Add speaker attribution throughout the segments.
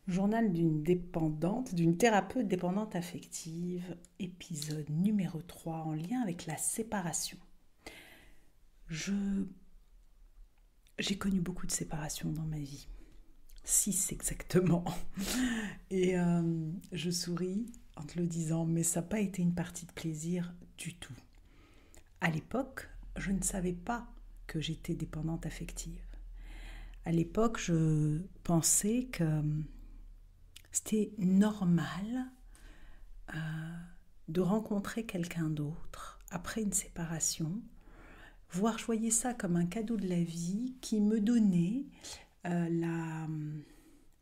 Speaker 1: Journal d'une dépendante, d'une thérapeute dépendante affective, épisode numéro 3 en lien avec la séparation. Je J'ai connu beaucoup de séparations dans ma vie. 6 exactement. Et je souris en te le disant, mais ça n'a pas été une partie de plaisir du tout. À l'époque, je ne savais pas que j'étais dépendante affective. À l'époque, je pensais que c'était normal de rencontrer quelqu'un d'autre après une séparation, voire je voyais ça comme un cadeau de la vie qui me donnait la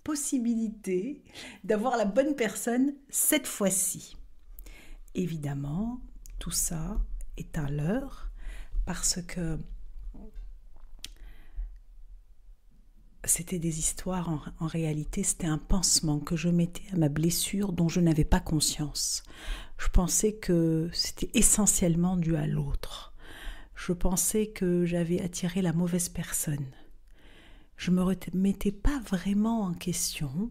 Speaker 1: possibilité d'avoir la bonne personne cette fois-ci. Évidemment, tout ça est un leurre parce que c'était des histoires, en réalité, c'était un pansement que je mettais à ma blessure dont je n'avais pas conscience. Je pensais que c'était essentiellement dû à l'autre. Je pensais que j'avais attiré la mauvaise personne. Je ne me remettais pas vraiment en question,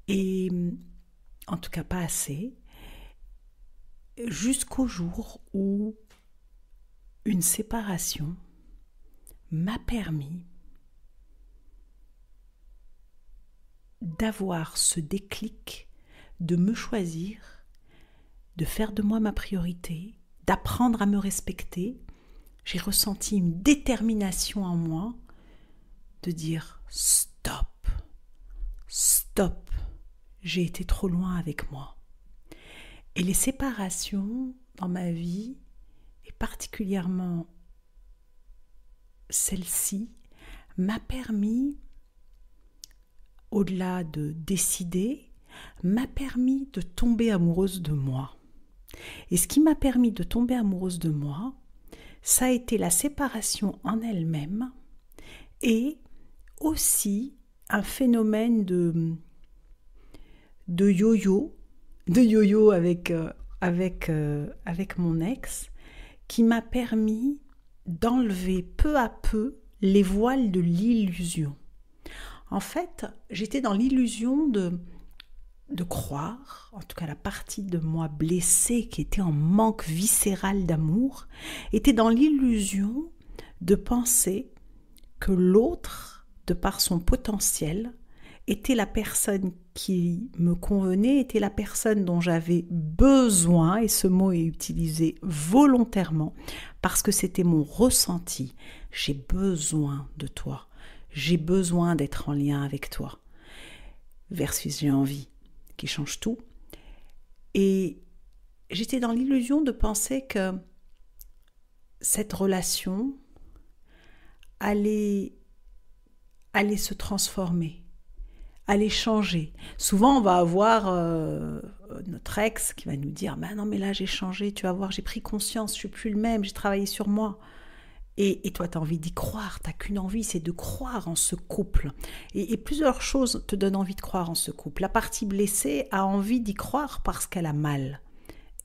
Speaker 1: et en tout cas pas assez, jusqu'au jour où une séparation m'a permis d'avoir ce déclic, de me choisir, de faire de moi ma priorité, d'apprendre à me respecter. J'ai ressenti une détermination en moi de dire stop, stop, j'ai été trop loin avec moi. Et les séparations dans ma vie, et particulièrement celle-ci, m'a permis, au-delà de décider, m'a permis de tomber amoureuse de moi. Et ce qui m'a permis de tomber amoureuse de moi, ça a été la séparation en elle-même et aussi un phénomène de yo-yo avec mon ex, qui m'a permis d'enlever peu à peu les voiles de l'illusion. En fait, j'étais dans l'illusion de croire, en tout cas la partie de moi blessée qui était en manque viscéral d'amour, était dans l'illusion de penser que l'autre, de par son potentiel, était la personne qui me convenait, était la personne dont j'avais besoin, et ce mot est utilisé volontairement, parce que c'était mon ressenti. J'ai besoin de toi, j'ai besoin d'être en lien avec toi, versus j'ai envie, qui change tout. Et j'étais dans l'illusion de penser que cette relation allait se transformer, allait changer. Souvent, on va avoir notre ex qui va nous dire « non, mais là, j'ai changé, tu vas voir, j'ai pris conscience, je suis plus le même, j'ai travaillé sur moi. » Et toi, tu as envie d'y croire, tu n'as qu'une envie, c'est de croire en ce couple. Et plusieurs choses te donnent envie de croire en ce couple. La partie blessée a envie d'y croire parce qu'elle a mal.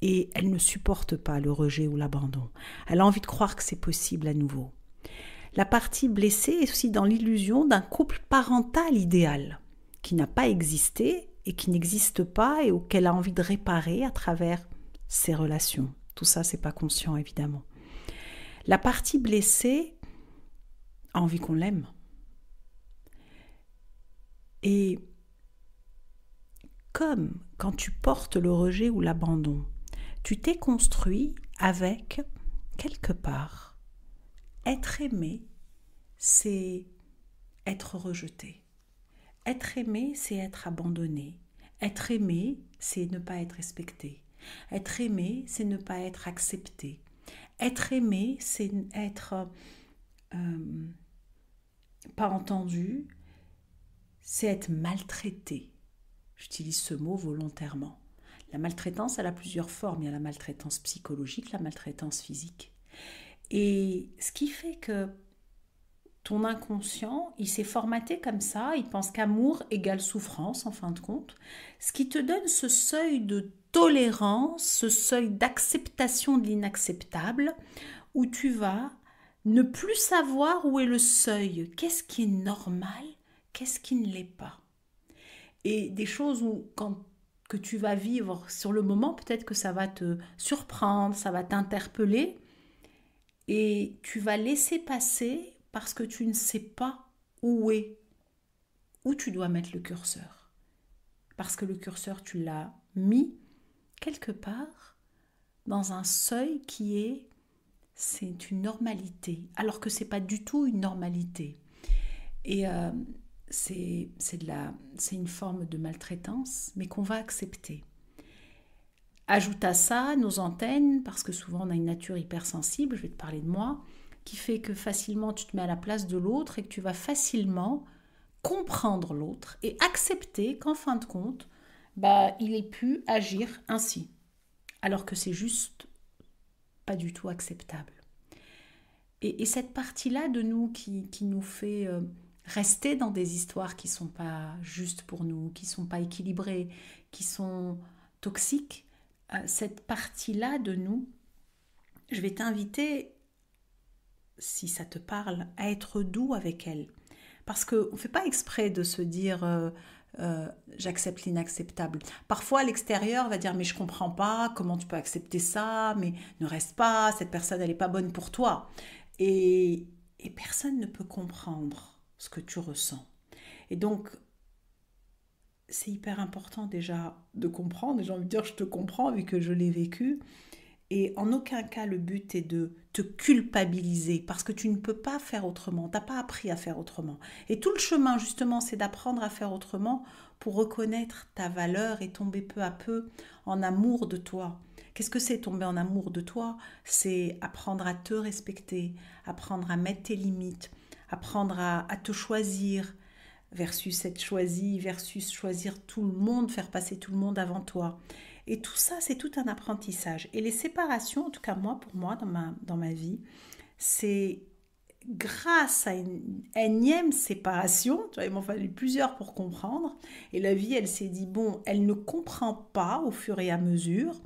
Speaker 1: Et elle ne supporte pas le rejet ou l'abandon. Elle a envie de croire que c'est possible à nouveau. La partie blessée est aussi dans l'illusion d'un couple parental idéal, qui n'a pas existé et qui n'existe pas et auquel elle a envie de réparer à travers ses relations. Tout ça, c'est pas conscient, évidemment. La partie blessée a envie qu'on l'aime. Et comme quand tu portes le rejet ou l'abandon, tu t'es construit avec, quelque part, être aimé, c'est être rejeté. Être aimé, c'est être abandonné. Être aimé, c'est ne pas être respecté. Être aimé, c'est ne pas être accepté. Être aimé, c'est être pas entendu, c'est être maltraité. J'utilise ce mot volontairement. La maltraitance, elle a plusieurs formes. Il y a la maltraitance psychologique, la maltraitance physique. Et ce qui fait que ton inconscient, il s'est formaté comme ça, il pense qu'amour égale souffrance, en fin de compte, ce qui te donne ce seuil de tolérance, ce seuil d'acceptation de l'inacceptable, où tu vas ne plus savoir où est le seuil, qu'est-ce qui est normal, qu'est-ce qui ne l'est pas. Et des choses que tu vas vivre sur le moment, peut-être que ça va te surprendre, ça va t'interpeller, et tu vas laisser passer parce que tu ne sais pas où tu dois mettre le curseur. Parce que le curseur, tu l'as mis quelque part dans un seuil c'est une normalité, alors que c'est pas du tout une normalité. Et c'est une forme de maltraitance, mais qu'on va accepter. Ajoute à ça nos antennes, parce que souvent on a une nature hypersensible, je vais te parler de moi, qui fait que facilement tu te mets à la place de l'autre et que tu vas facilement comprendre l'autre et accepter qu'en fin de compte, il ait pu agir ainsi. Alors que c'est juste pas du tout acceptable. Et cette partie-là de nous qui nous fait rester dans des histoires qui ne sont pas justes pour nous, qui ne sont pas équilibrées, qui sont toxiques, cette partie-là de nous, je vais t'inviter, si ça te parle, à être doux avec elle. Parce qu'on ne fait pas exprès de se dire j'accepte l'inacceptable. Parfois, à l'extérieur, on va dire mais je comprends pas, comment tu peux accepter ça, mais ne reste pas, cette personne, elle n'est pas bonne pour toi. Et personne ne peut comprendre ce que tu ressens. Et donc, c'est hyper important déjà de comprendre, et j'ai envie de dire je te comprends vu que je l'ai vécu. Et en aucun cas, le but est de te culpabiliser parce que tu ne peux pas faire autrement. Tu n'as pas appris à faire autrement. Et tout le chemin, justement, c'est d'apprendre à faire autrement pour reconnaître ta valeur et tomber peu à peu en amour de toi. Qu'est-ce que c'est tomber en amour de toi? C'est apprendre à te respecter, apprendre à mettre tes limites, apprendre à te choisir versus être choisi, versus choisir tout le monde, faire passer tout le monde avant toi. Et tout ça, c'est tout un apprentissage. Et les séparations, en tout cas pour moi, dans ma vie, c'est grâce à une énième séparation, tu vois, il m'en fallu plusieurs pour comprendre, et la vie, elle s'est dit, bon, elle ne comprend pas au fur et à mesure,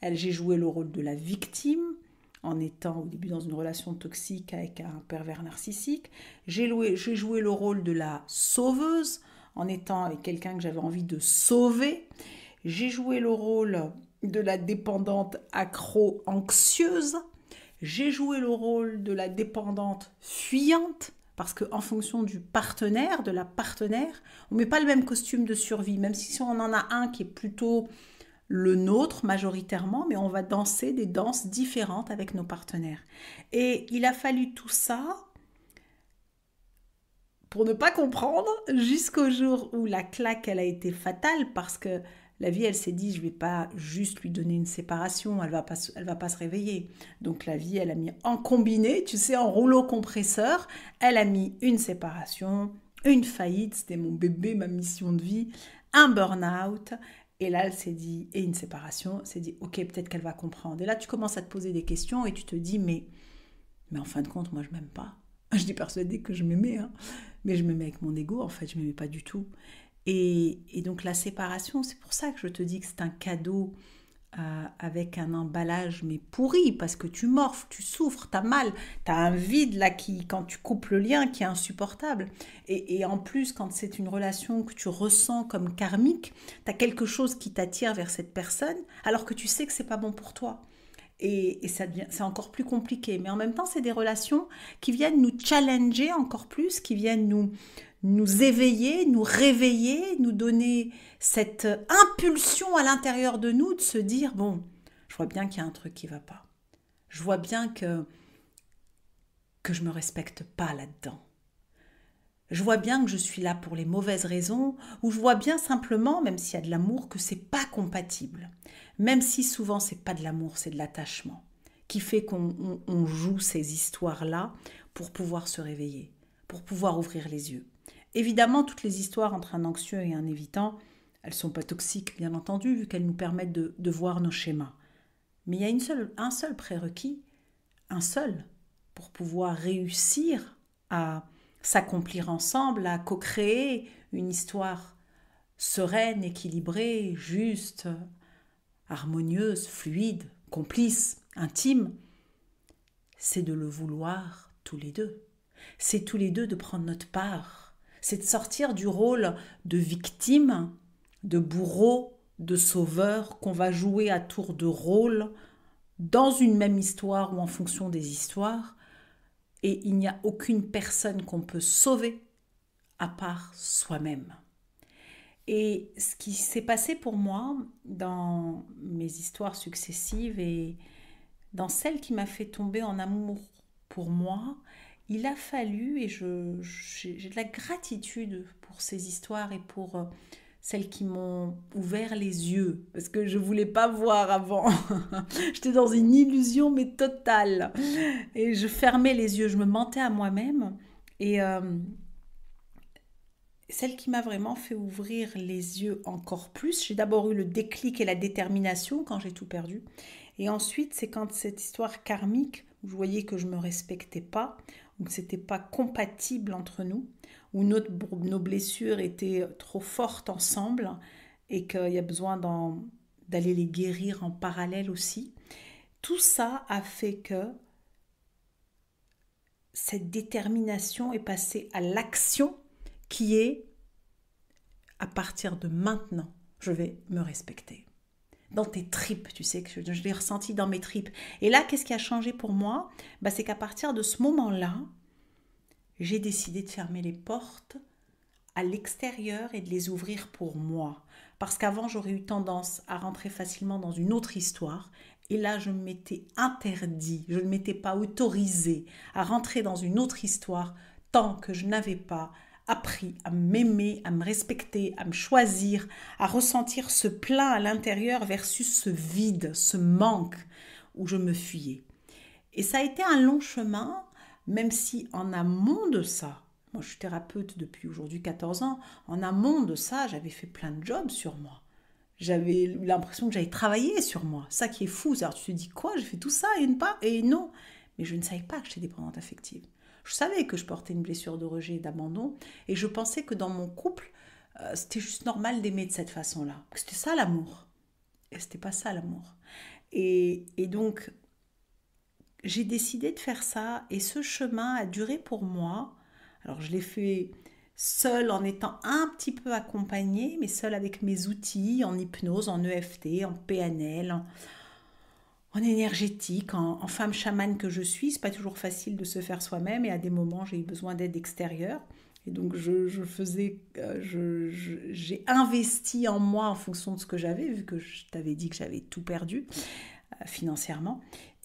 Speaker 1: j'ai joué le rôle de la victime, en étant au début dans une relation toxique avec un pervers narcissique, j'ai joué le rôle de la sauveuse, en étant avec quelqu'un que j'avais envie de sauver, j'ai joué le rôle de la dépendante accro-anxieuse. J'ai joué le rôle de la dépendante fuyante. Parce qu'en fonction du partenaire, de la partenaire, on ne met pas le même costume de survie. Même si on en a un qui est plutôt le nôtre majoritairement, mais on va danser des danses différentes avec nos partenaires. Et il a fallu tout ça pour ne pas comprendre jusqu'au jour où la claque, elle a été fatale parce que la vie, elle s'est dit, je ne vais pas juste lui donner une séparation, elle va pas se réveiller. Donc la vie, elle a mis en combiné, tu sais, en rouleau compresseur, elle a mis une séparation, une faillite, c'était mon bébé, ma mission de vie, un burn-out. Et là, elle s'est dit, et une séparation, elle s'est dit, ok, peut-être qu'elle va comprendre. Et là, tu commences à te poser des questions et tu te dis, mais en fin de compte, moi, je m'aime pas. Je dis persuadée que je m'aimais, hein. Mais je m'aimais avec mon ego, en fait, je m'aimais pas du tout. Et donc la séparation, c'est pour ça que je te dis que c'est un cadeau avec un emballage mais pourri, parce que tu morfles, tu souffres, t'as mal, t'as un vide là quand tu coupes le lien, qui est insupportable. Et en plus, quand c'est une relation que tu ressens comme karmique, t'as quelque chose qui t'attire vers cette personne, alors que tu sais que c'est pas bon pour toi. Et c'est encore plus compliqué. Mais en même temps, c'est des relations qui viennent nous challenger encore plus, qui viennent nous éveiller, nous réveiller, nous donner cette impulsion à l'intérieur de nous de se dire, bon, je vois bien qu'il y a un truc qui ne va pas. Je vois bien que je ne me respecte pas là-dedans. Je vois bien que je suis là pour les mauvaises raisons, ou je vois bien simplement, même s'il y a de l'amour, que c'est pas compatible. Même si souvent c'est pas de l'amour, c'est de l'attachement, qui fait qu'on joue ces histoires-là pour pouvoir se réveiller, pour pouvoir ouvrir les yeux. Évidemment, toutes les histoires entre un anxieux et un évitant, elles sont pas toxiques, bien entendu, vu qu'elles nous permettent de voir nos schémas. Mais il y a un seul prérequis, un seul, pour pouvoir réussir à s'accomplir ensemble, à co-créer une histoire sereine, équilibrée, juste, harmonieuse, fluide, complice, intime, c'est de le vouloir tous les deux. C'est tous les deux de prendre notre part. C'est de sortir du rôle de victime de bourreau, de sauveur qu'on va jouer à tour de rôle dans une même histoire ou en fonction des histoires. Et il n'y a aucune personne qu'on peut sauver à part soi-même. Et ce qui s'est passé pour moi dans mes histoires successives et dans celle qui m'a fait tomber en amour pour moi, il a fallu, et j'ai de la gratitude pour ces histoires et pour celles qui m'ont ouvert les yeux, parce que je ne voulais pas voir avant. J'étais dans une illusion, mais totale. Et je fermais les yeux, je me mentais à moi-même. Et celle qui m'a vraiment fait ouvrir les yeux encore plus, j'ai d'abord eu le déclic et la détermination quand j'ai tout perdu. Et ensuite, c'est quand cette histoire karmique, où je voyais que je ne me respectais pas, ou que ce n'était pas compatible entre nous, où nos blessures étaient trop fortes ensemble et qu'il y a besoin d'aller les guérir en parallèle aussi. Tout ça a fait que cette détermination est passée à l'action qui est, à partir de maintenant, je vais me respecter. Dans tes tripes, tu sais, que je l'ai ressenti dans mes tripes. Et là, qu'est-ce qui a changé pour moi? C'est qu'à partir de ce moment-là, j'ai décidé de fermer les portes à l'extérieur et de les ouvrir pour moi. Parce qu'avant, j'aurais eu tendance à rentrer facilement dans une autre histoire. Et là, je m'étais interdit, je ne m'étais pas autorisée à rentrer dans une autre histoire tant que je n'avais pas appris à m'aimer, à me respecter, à me choisir, à ressentir ce plein à l'intérieur versus ce vide, ce manque où je me fuyais. Et ça a été un long chemin, même si en amont de ça, moi je suis thérapeute depuis aujourd'hui 14 ans, en amont de ça, j'avais fait plein de jobs sur moi. J'avais l'impression que j'avais travaillé sur moi. Ça qui est fou, c'est-à-dire tu te dis quoi, j'ai fait tout ça et non. Mais je ne savais pas que j'étais dépendante affective. Je savais que je portais une blessure de rejet et d'abandon et je pensais que dans mon couple, c'était juste normal d'aimer de cette façon-là. C'était ça l'amour. Et c'était pas ça l'amour. Et donc, j'ai décidé de faire ça et ce chemin a duré pour moi. Alors, je l'ai fait seule en étant un petit peu accompagnée, mais seule avec mes outils en hypnose, en EFT, en PNL, en énergétique, en femme chamane que je suis. C'est pas toujours facile de se faire soi-même et à des moments j'ai eu besoin d'aide extérieure. Et donc j'ai investi en moi en fonction de ce que j'avais, vu que je t'avais dit que j'avais tout perdu financièrement.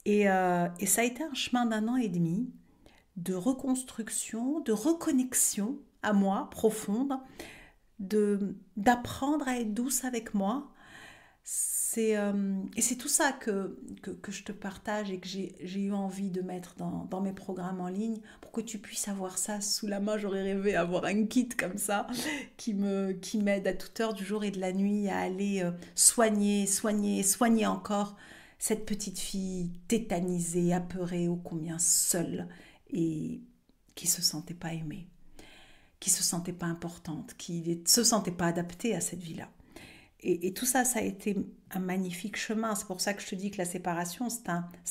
Speaker 1: Et ça a été un chemin d'1 an et demi de reconstruction, de reconnexion à moi profonde, d'apprendre à être douce avec moi. Et c'est tout ça que je te partage et que j'ai eu envie de mettre dans mes programmes en ligne pour que tu puisses avoir ça sous la main. J'aurais rêvé avoir un kit comme ça qui m'aide à toute heure du jour et de la nuit à aller soigner encore cette petite fille tétanisée, apeurée, ô combien seule et qui se sentait pas aimée, qui se sentait pas importante, qui ne se sentait pas adaptée à cette vie-là. Et tout ça, ça a été un magnifique chemin. C'est pour ça que je te dis que la séparation, c'est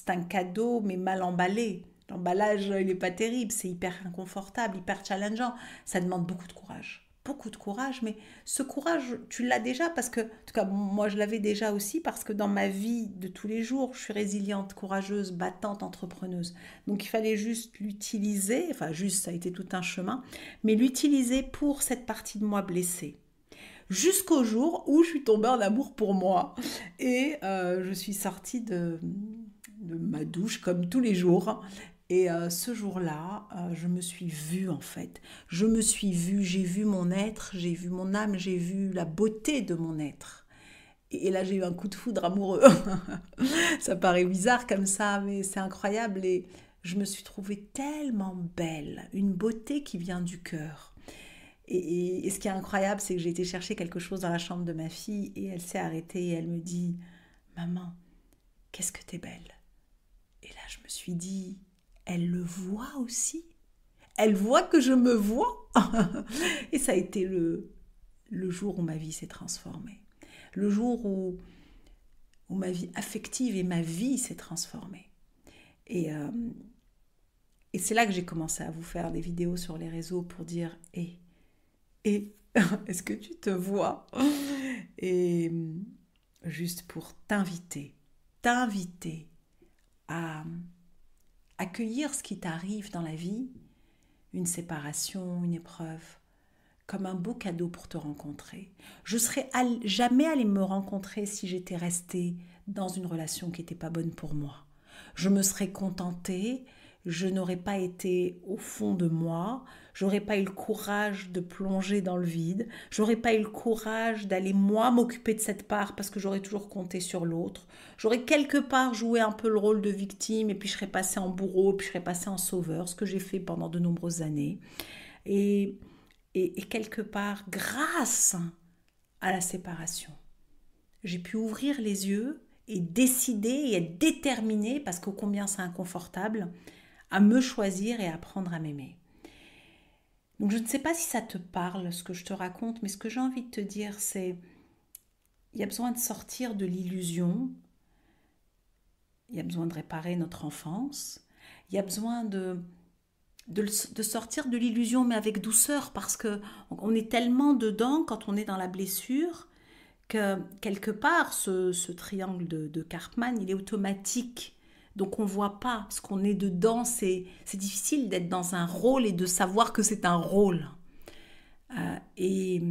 Speaker 1: un cadeau, mais mal emballé. L'emballage, il n'est pas terrible, c'est hyper inconfortable, hyper challengeant. Ça demande beaucoup de courage. Beaucoup de courage, mais ce courage, tu l'as déjà parce que, en tout cas, moi, je l'avais déjà aussi parce que dans ma vie de tous les jours, je suis résiliente, courageuse, battante, entrepreneuse. Donc, il fallait juste l'utiliser, enfin, juste, ça a été tout un chemin, mais l'utiliser pour cette partie de moi blessée. Jusqu'au jour où je suis tombée en amour pour moi. Et je suis sortie de ma douche comme tous les jours. Et ce jour-là, je me suis vue en fait. Je me suis vue, j'ai vu mon être, j'ai vu mon âme, j'ai vu la beauté de mon être. Et là, j'ai eu un coup de foudre amoureux. Ça paraît bizarre comme ça, mais c'est incroyable. Et je me suis trouvée tellement belle, une beauté qui vient du cœur. Et ce qui est incroyable, c'est que j'ai été chercher quelque chose dans la chambre de ma fille et elle s'est arrêtée et elle me dit « Maman, qu'est-ce que t'es belle ?» Et là, je me suis dit « Elle le voit aussi. Elle voit que je me vois. » Et ça a été le jour où ma vie s'est transformée. Le jour où ma vie affective et ma vie s'est transformée. Et c'est là que j'ai commencé à vous faire des vidéos sur les réseaux pour dire « Et Est-ce que tu te vois? Et juste pour t'inviter à accueillir ce qui t'arrive dans la vie, une séparation, une épreuve, comme un beau cadeau pour te rencontrer. Je serais jamais allée me rencontrer si j'étais restée dans une relation qui n'était pas bonne pour moi. Je me serais contentée, je n'aurais pas été au fond de moi, j'aurais pas eu le courage de plonger dans le vide, j'aurais pas eu le courage d'aller moi m'occuper de cette part parce que j'aurais toujours compté sur l'autre. J'aurais quelque part joué un peu le rôle de victime et puis je serais passée en bourreau, puis je serais passée en sauveur, ce que j'ai fait pendant de nombreuses années. Et et quelque part, grâce à la séparation, j'ai pu ouvrir les yeux et décider et être déterminée, parce que combien c'est inconfortable, à me choisir et à apprendre à m'aimer. Donc je ne sais pas si ça te parle, ce que je te raconte, mais ce que j'ai envie de te dire, c'est il y a besoin de sortir de l'illusion, il y a besoin de réparer notre enfance, il y a besoin de sortir de l'illusion, mais avec douceur, parce que on est tellement dedans quand on est dans la blessure que quelque part ce triangle de Karpman il est automatique, donc on voit pas parce qu'on est dedans. C'est difficile d'être dans un rôle et de savoir que c'est un rôle. Et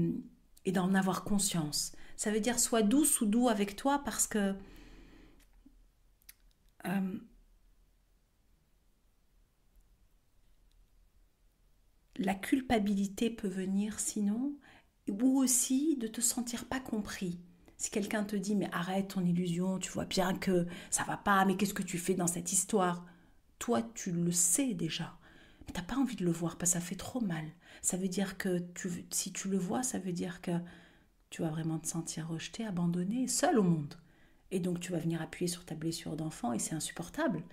Speaker 1: d'en avoir conscience, ça veut dire sois douce ou doux avec toi, parce que euh, la culpabilité peut venir sinon, ou aussi de te sentir pas compris. Si quelqu'un te dit mais arrête ton illusion, tu vois bien que ça va pas, mais qu'est-ce que tu fais dans cette histoire? Toi tu le sais déjà, mais t'as pas envie de le voir parce que ça fait trop mal. Ça veut dire que si tu le vois, ça veut dire que tu vas vraiment te sentir rejeté, abandonné, seul au monde. Et donc tu vas venir appuyer sur ta blessure d'enfant et c'est insupportable.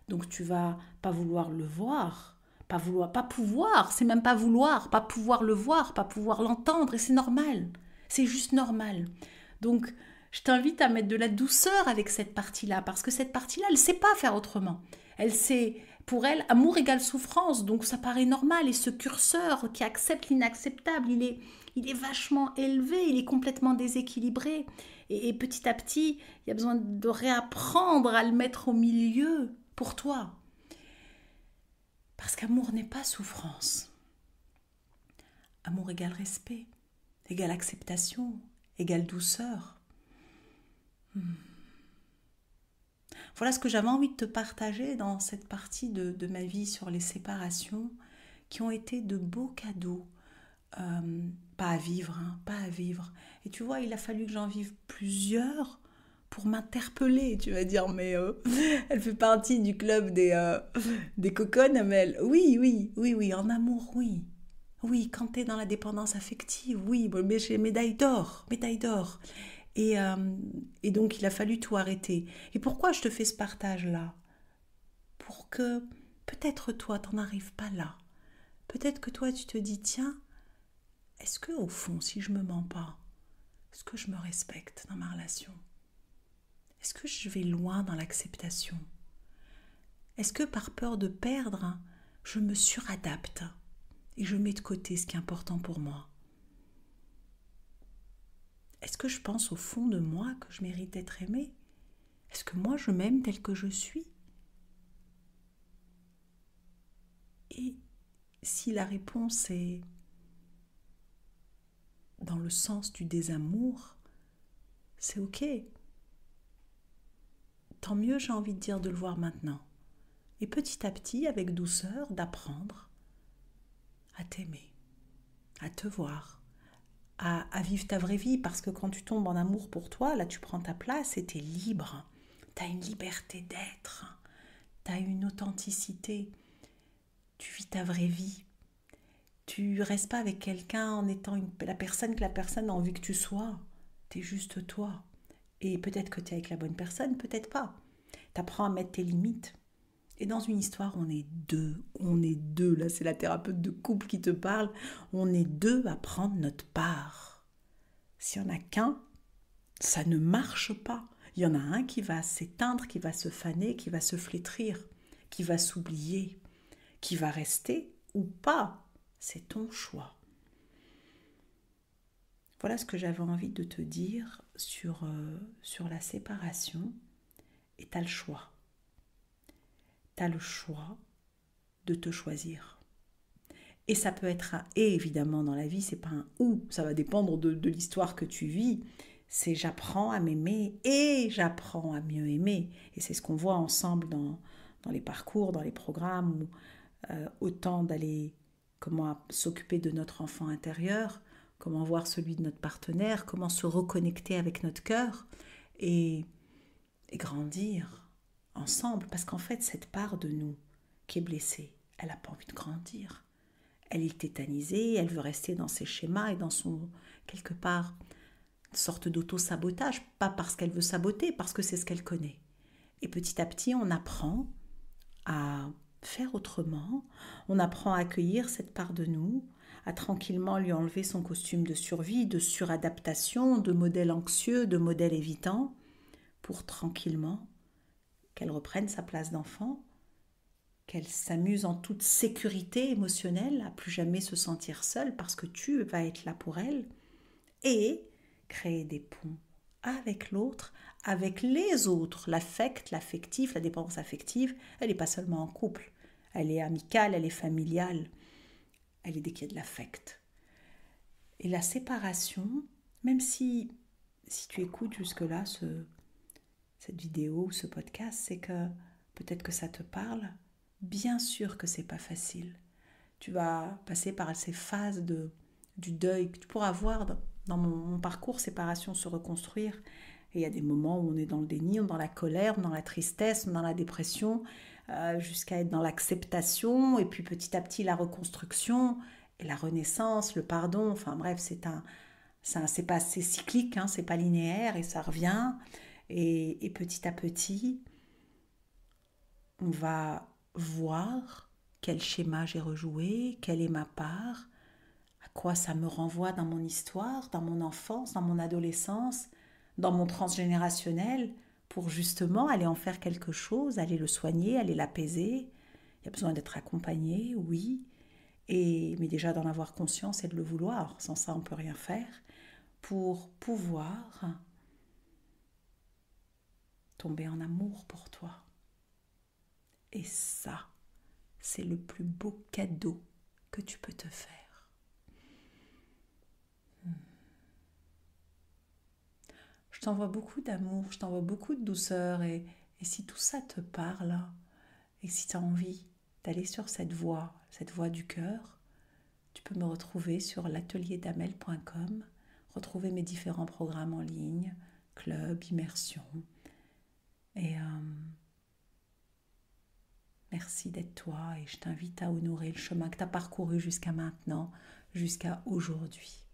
Speaker 1: Donc tu vas pas vouloir le voir, pas vouloir, pas pouvoir, c'est même pas vouloir, pas pouvoir le voir, pas pouvoir l'entendre, et c'est normal. C'est juste normal. Donc je t'invite à mettre de la douceur avec cette partie-là, parce que cette partie-là, elle sait pas faire autrement. Elle sait, pour elle, amour égale souffrance, donc ça paraît normal. Et ce curseur qui accepte l'inacceptable, il est vachement élevé, il est complètement déséquilibré. Et petit à petit, il y a besoin de réapprendre à le mettre au milieu pour toi. Parce qu'amour n'est pas souffrance. Amour égale respect, égale acceptation, égale douceur. Voilà ce que j'avais envie de te partager dans cette partie de ma vie sur les séparations, qui ont été de beaux cadeaux. Pas à vivre, hein, pas à vivre. Et tu vois, il a fallu que j'en vive plusieurs pour m'interpeller. Tu vas dire, mais elle fait partie du club des coconnes, mais oui, oui, oui, oui, en amour, oui. Oui, quand t'es dans la dépendance affective, oui, mais j'ai médaille d'or, médaille d'or. Et, euh, et donc, il a fallu tout arrêter. Et pourquoi je te fais ce partage-là? Pour que peut-être toi, t'en arrives pas là. Peut-être que toi, tu te dis, tiens, est-ce que au fond, si je me mens pas, est-ce que je me respecte dans ma relation? Est-ce que je vais loin dans l'acceptation? Est-ce que par peur de perdre, je me suradapte et je mets de côté ce qui est important pour moi? Est-ce que je pense au fond de moi que je mérite d'être aimée? Est-ce que moi je m'aime tel que je suis? Et si la réponse est dans le sens du désamour, c'est ok. Tant mieux, j'ai envie de dire, de le voir maintenant. Et petit à petit, avec douceur, d'apprendre à t'aimer, à te voir, à vivre ta vraie vie. Parce que quand tu tombes en amour pour toi, là tu prends ta place et t'es libre. T'as une liberté d'être, t'as une authenticité, tu vis ta vraie vie. Tu restes pas avec quelqu'un en étant la personne que la personne a envie que tu sois. T'es juste toi. Et peut-être que t'es avec la bonne personne, peut-être pas. T'apprends à mettre tes limites. Et dans une histoire, on est deux, là c'est la thérapeute de couple qui te parle, on est deux à prendre notre part. S'il n'y en a qu'un, ça ne marche pas. Il y en a un qui va s'éteindre, qui va se faner, qui va se flétrir, qui va s'oublier, qui va rester ou pas. C'est ton choix. Voilà ce que j'avais envie de te dire sur la séparation. Et tu as le choix. Tu as le choix de te choisir. Et ça peut être un et, évidemment, dans la vie, c'est pas un ou. Ça va dépendre de l'histoire que tu vis. C'est j'apprends à m'aimer et j'apprends à mieux aimer. Et c'est ce qu'on voit ensemble dans les parcours, dans les programmes, où autant d'aller comment s'occuper de notre enfant intérieur, comment voir celui de notre partenaire, comment se reconnecter avec notre cœur et grandir ensemble. Parce qu'en fait, cette part de nous qui est blessée, elle n'a pas envie de grandir. Elle est tétanisée, elle veut rester dans ses schémas et dans son, quelque part, une sorte d'auto-sabotage. Pas parce qu'elle veut saboter, parce que c'est ce qu'elle connaît. Et petit à petit, on apprend à faire autrement, on apprend à accueillir cette part de nous, à tranquillement lui enlever son costume de survie, de suradaptation, de modèle anxieux, de modèle évitant, pour tranquillement qu'elle reprenne sa place d'enfant, qu'elle s'amuse en toute sécurité émotionnelle, à plus jamais se sentir seule parce que tu vas être là pour elle, et créer des ponts avec l'autre, avec les autres. L'affect, l'affectif, la dépendance affective, elle n'est pas seulement en couple, elle est amicale, elle est familiale, elle est dès qu'il y a de l'affect. Et la séparation, même si tu écoutes jusque-là cette vidéo ou ce podcast, c'est que peut-être que ça te parle. Bien sûr que c'est pas facile. Tu vas passer par ces phases du deuil que tu pourras voir dans mon parcours séparation se reconstruire. Et il y a des moments où on est dans le déni, dans la colère, dans la tristesse, dans la dépression, jusqu'à être dans l'acceptation, et puis petit à petit la reconstruction, et la renaissance, le pardon. Enfin bref, c'est pas assez cyclique, hein, c'est pas linéaire, et ça revient. Et petit à petit, on va voir quel schéma j'ai rejoué, quelle est ma part, à quoi ça me renvoie dans mon histoire, dans mon enfance, dans mon adolescence, dans mon transgénérationnel, pour justement aller en faire quelque chose, aller le soigner, aller l'apaiser. Il y a besoin d'être accompagné, oui, mais déjà d'en avoir conscience et de le vouloir. Sans ça, on ne peut rien faire. Pour pouvoir tomber en amour pour toi. Et ça, c'est le plus beau cadeau que tu peux te faire. Je t'envoie beaucoup d'amour, je t'envoie beaucoup de douceur, et si tout ça te parle, et si tu as envie d'aller sur cette voie du cœur, tu peux me retrouver sur l'atelierdamel.com, retrouver mes différents programmes en ligne, club, immersion. Et merci d'être toi, et je t'invite à honorer le chemin que tu as parcouru jusqu'à maintenant, jusqu'à aujourd'hui.